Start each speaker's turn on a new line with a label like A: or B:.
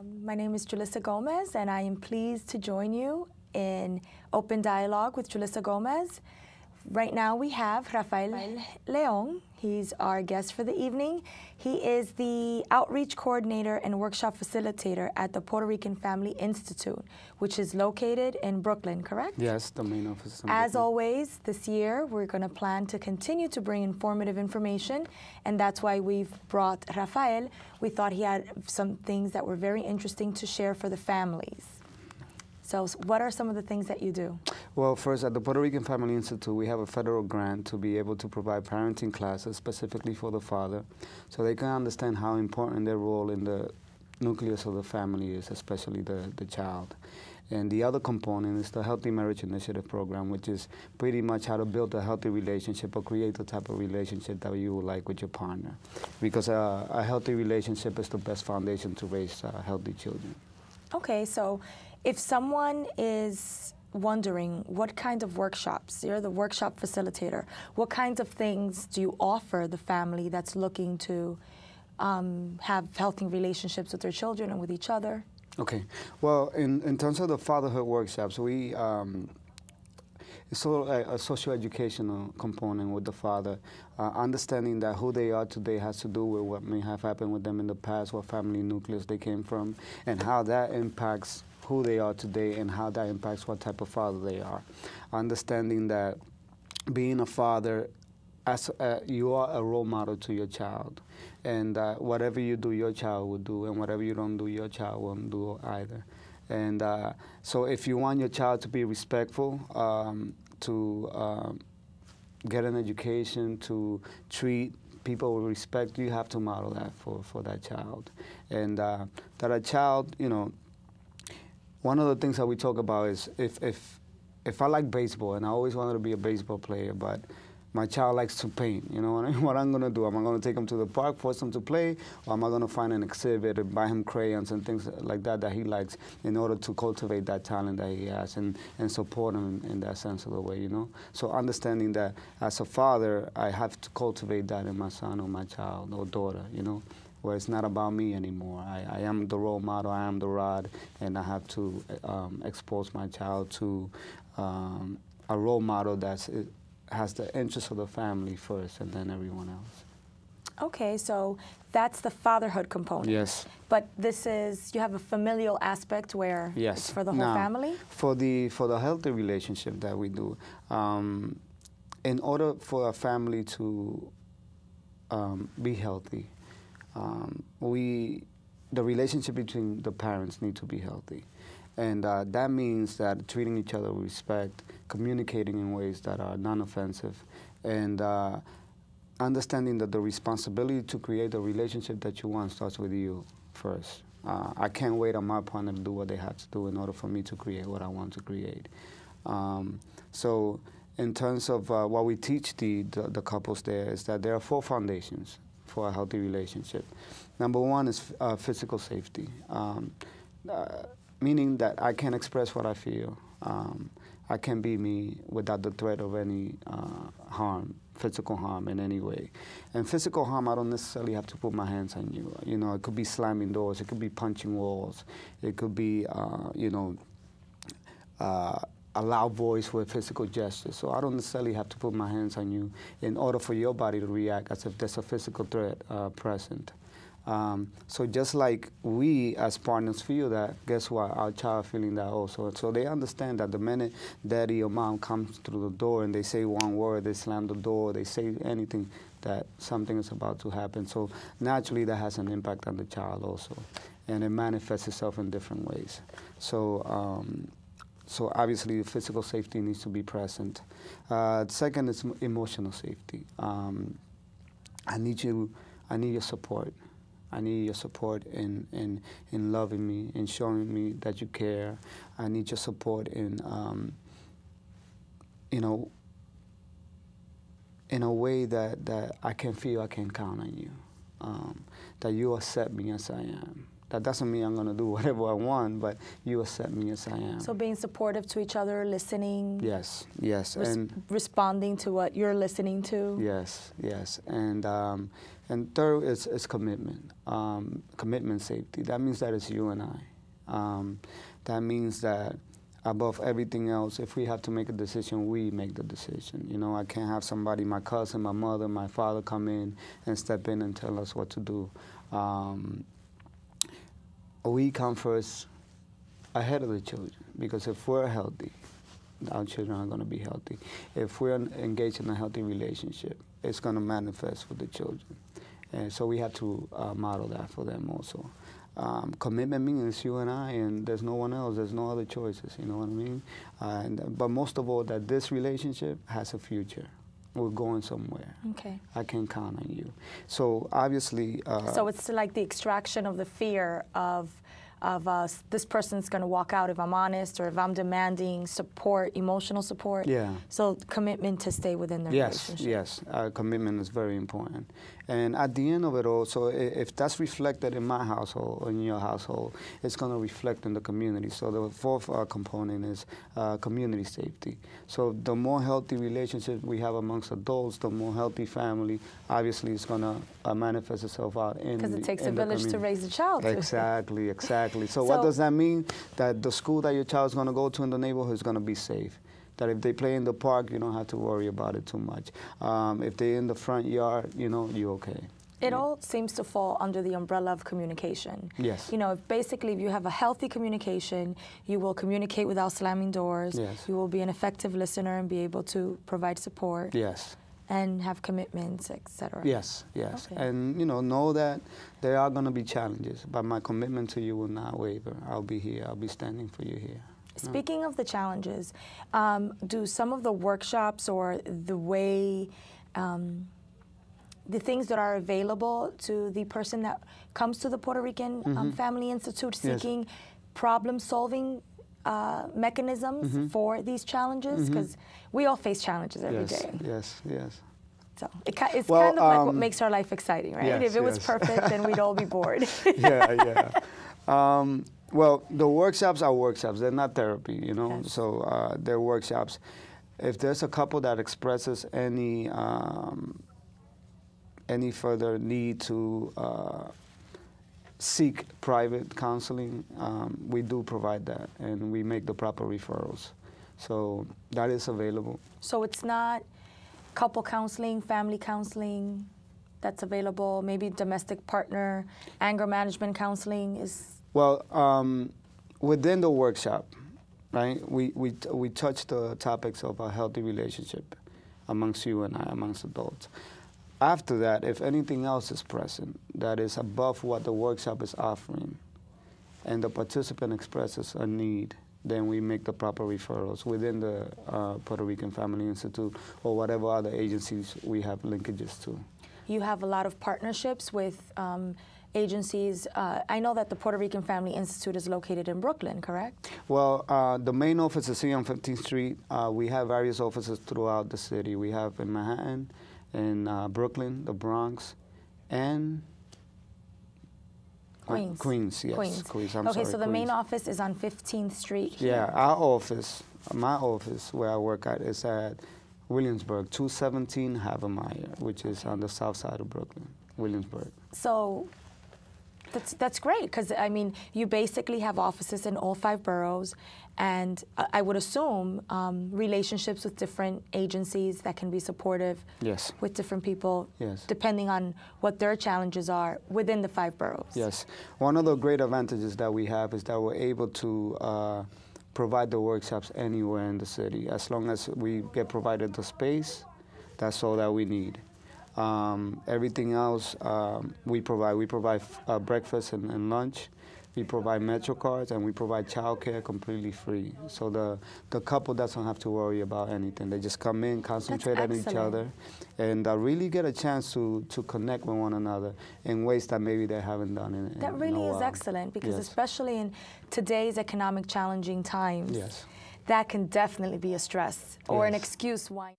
A: My name is Julissa Gomez, and I am pleased to join you in Open Dialogue with Julissa Gomez. Right now we have Rafael Leon. He's our guest for the evening. He is the outreach coordinator and workshop facilitator at the Puerto Rican Family Institute, which is located in Brooklyn, correct?
B: Yes, the main office is in
A: As
B: Brooklyn.
A: always, this year we're going to plan to continue to bring informative information, and that's why we've brought Rafael. We thought he had some things that were very interesting to share for the families. So what are some of the things that you do?
B: Well, first, at the Puerto Rican Family Institute, we have a federal grant to be able to provide parenting classes specifically for the father, so they can understand how important their role in the nucleus of the family is, especially the child. And the other component is the Healthy Marriage Initiative program, which is pretty much how to build a healthy relationship or create the type of relationship that you would like with your partner. Because a healthy relationship is the best foundation to raise healthy children.
A: Okay, so if someone is wondering what kind of workshops, you're the workshop facilitator, what kinds of things do you offer the family that's looking to have healthy relationships with their children and with each other?
B: Okay, well, in terms of the fatherhood workshops, we it's sort of a socio-educational component with the father, understanding that who they are today has to do with what may have happened with them in the past, what family nucleus they came from, and how that impacts who they are today and how that impacts what type of father they are. Understanding that being a father, you are a role model to your child, and whatever you do, your child will do, and whatever you don't do, your child won't do either. And so if you want your child to be respectful, to get an education, to treat people with respect, you have to model that for that child. And that a child, you know, one of the things that we talk about is if I like baseball, and I always wanted to be a baseball player, but my child likes to paint, you know what I'm going to do? Am I going to take him to the park, force him to play, or am I going to find an exhibit and buy him crayons and things like that he likes in order to cultivate that talent that he has and support him in that sense of the way, you know? So understanding that as a father, I have to cultivate that in my son or my child or daughter, you know, where it's not about me anymore. I am the role model, I am the rod, and I have to expose my child to a role model that has the interests of the family first and then everyone else.
A: Okay, so that's the fatherhood component.
B: Yes.
A: But this is, you have a familial aspect where
B: yes.
A: It's for the whole family?
B: For the healthy relationship that we do, in order for a family to be healthy, the relationship between the parents need to be healthy. And that means that treating each other with respect, communicating in ways that are non-offensive, and understanding that the responsibility to create the relationship that you want starts with you first. I can't wait on my partner to do what they have to do in order for me to create what I want to create. So in terms of what we teach the couples there is that there are 4 foundations for a healthy relationship. Number 1 is physical safety. Meaning that I can express what I feel. I can be me without the threat of any harm, physical harm in any way. And physical harm, I don't necessarily have to put my hands on you. You know, it could be slamming doors, it could be punching walls, it could be, you know, a loud voice with physical gestures. So I don't necessarily have to put my hands on you in order for your body to react as if there's a physical threat present. So just like we as partners feel that, guess what, our child feeling that also. So they understand that the minute daddy or mom comes through the door and they say one word, they slam the door, they say anything, that something is about to happen. So naturally that has an impact on the child also. And it manifests itself in different ways. So, so obviously physical safety needs to be present. Second is emotional safety. I need your support. I need your support in loving me, in showing me that you care. I need your support in, you know, in a way that I can feel I can count on you, that you accept me as I am, That doesn't mean I'm going to do whatever I want, but you accept me as I am.
A: So being supportive to each other, listening.
B: Yes, yes.
A: And responding to what you're listening to.
B: Yes, yes. And third is commitment. Commitment safety. That means that it's you and I. That means that above everything else, if we have to make a decision, we make the decision. You know, I can't have somebody, my cousin, my mother, my father come in and step in and tell us what to do. We come first ahead of the children, because if we're healthy, our children are going to be healthy. If we're engaged in a healthy relationship, it's going to manifest for the children. And so we have to model that for them also. Commitment means you and I, and there's no one else. There's no other choices, you know what I mean? But most of all, that this relationship has a future. We're going somewhere.
A: Okay.
B: I can count on you. So obviously...
A: so it's like the extraction of the fear of this person's going to walk out if I'm honest, or if I'm demanding support, emotional support.
B: Yeah.
A: So commitment to stay within the relationship.
B: Yes, commitment is very important. And at the end of it all, so if that's reflected in my household or in your household, it's going to reflect in the community. So the fourth component is community safety. So the more healthy relationship we have amongst adults, the more healthy family, obviously, it's going to manifest itself out in the
A: Because it takes a village to raise a child.
B: Exactly, exactly. So what does that mean? That the school that your child's going to go to in the neighborhood is going to be safe. That if they play in the park, you don't have to worry about it too much. If they're in the front yard, you know, you're okay.
A: It all seems to fall under the umbrella of communication.
B: Yes.
A: You know, if you have a healthy communication, you will communicate without slamming doors.
B: Yes.
A: You will be an effective listener and be able to provide support.
B: Yes.
A: And have commitments, etc.
B: Yes, yes.
A: Okay.
B: And, you know that there are going to be challenges, but my commitment to you will not waver. I'll be here. I'll be standing for you here.
A: Speaking of the challenges, do some of the workshops or the way, the things that are available to the person that comes to the Puerto Rican Family Institute seeking problem-solving mechanisms for these challenges? Because we all face challenges every day.
B: Yes, yes.
A: So it's kind of like what makes our life exciting, right?
B: Yes,
A: if it was perfect, then we'd all be bored.
B: Yeah. Well, the workshops are workshops. They're not therapy, you know. Yes. So they're workshops. If there's a couple that expresses any further need to seek private counseling, we do provide that, and we make the proper referrals. So that is available. So
A: it's not couple counseling, family counseling that's available, maybe domestic partner, anger management counseling is... Well,
B: within the workshop, right, we touch the topics of a healthy relationship amongst you and I, amongst adults. After that, if anything else is present that is above what the workshop is offering, and the participant expresses a need, then we make the proper referrals within the Puerto Rican Family Institute or whatever other agencies we have linkages to.
A: You have a lot of partnerships with agencies. I know that the Puerto Rican Family Institute is located in Brooklyn, correct?
B: Well, the main office is here on 15th Street. We have various offices throughout the city. We have in Manhattan, in Brooklyn, the Bronx, and
A: Queens.
B: Queens, yes.
A: Queens.
B: I'm sorry,
A: so the main office is on 15th Street here.
B: Yeah, our office, my office where I work at is at Williamsburg, 217 Havemeyer, which is on the south side of Brooklyn, Williamsburg.
A: So that's great, because, I mean, you basically have offices in all 5 boroughs, and I would assume relationships with different agencies that can be supportive with different people, depending on what their challenges are within the 5 boroughs.
B: Yes. One of the great advantages that we have is that we're able to provide the workshops anywhere in the city. As long as we get provided the space, that's all that we need. Everything else we provide. We provide breakfast and lunch. We provide Metro cards, and we provide childcare completely free. So the couple doesn't have to worry about anything. They just come in, concentrate on each other, and really get a chance to connect with one another in ways that maybe they haven't done in
A: That really is excellent, because especially in today's economic challenging times, that can definitely be a stress or an excuse why.